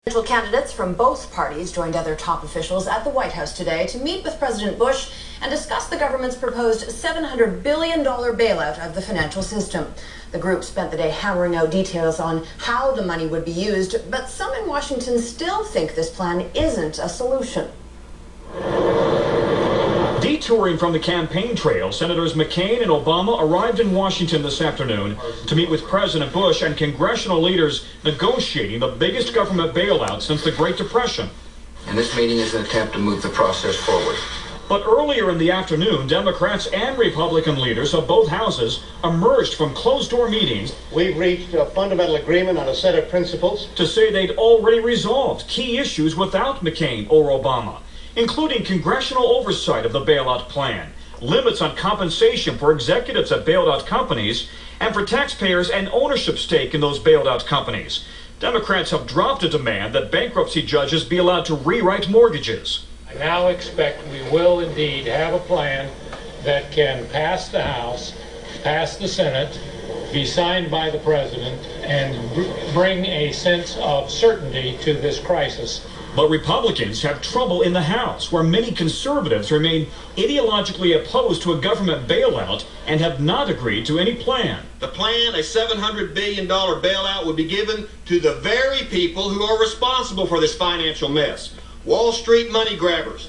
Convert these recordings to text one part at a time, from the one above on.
Presidential candidates from both parties joined other top officials at the White House today to meet with President Bush and discuss the government's proposed $700 billion bailout of the financial system. The group spent the day hammering out details on how the money would be used, but some in Washington still think this plan isn't a solution. Detouring from the campaign trail, Senators McCain and Obama arrived in Washington this afternoon to meet with President Bush and congressional leaders negotiating the biggest government bailout since the Great Depression. And this meeting is an attempt to move the process forward. But earlier in the afternoon, Democrats and Republican leaders of both houses emerged from closed-door meetings. We've reached a fundamental agreement on a set of principles To say they'd already resolved key issues without McCain or Obama, including congressional oversight of the bailout plan, limits on compensation for executives at bailed out companies, and for taxpayers an ownership stake in those bailed out companies. Democrats have dropped a demand that bankruptcy judges be allowed to rewrite mortgages. I now expect we will indeed have a plan that can pass the House, pass the Senate, be signed by the President, and bring a sense of certainty to this crisis. But Republicans have trouble in the House, where many conservatives remain ideologically opposed to a government bailout and have not agreed to any plan. The plan, a $700 billion bailout, would be given to the very people who are responsible for this financial mess. Wall Street money grabbers.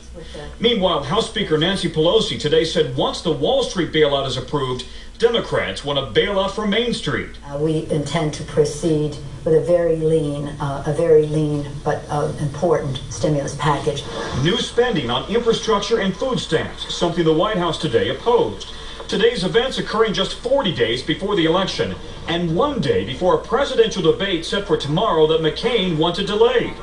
Meanwhile, House Speaker Nancy Pelosi today said once the Wall Street bailout is approved, Democrats want a bailout for Main Street. We intend to proceed with a very lean but important stimulus package. New spending on infrastructure and food stamps, something the White House today opposed. Today's events occurring just 40 days before the election and one day before a presidential debate set for tomorrow that McCain wanted delayed.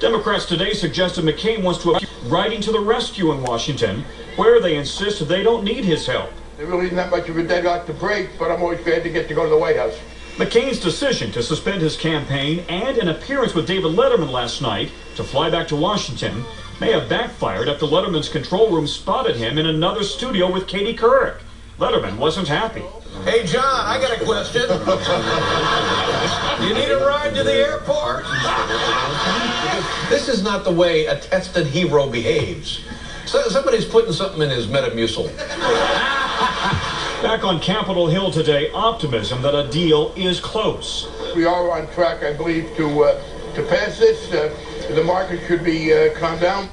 Democrats today suggested McCain wants to riding to the rescue in Washington, where they insist they don't need his help. There really isn't that much of a deadlock to break, but I'm always glad to get to go to the White House. McCain's decision to suspend his campaign and an appearance with David Letterman last night to fly back to Washington may have backfired after Letterman's control room spotted him in another studio with Katie Couric. Letterman wasn't happy. Hey, John, I got a question. You need a ride to the airport? This is not the way a tested hero behaves. Somebody's putting something in his Metamucil. Back on Capitol Hill today, optimism that a deal is close. We are on track, I believe, to pass this. The market should be calmed down.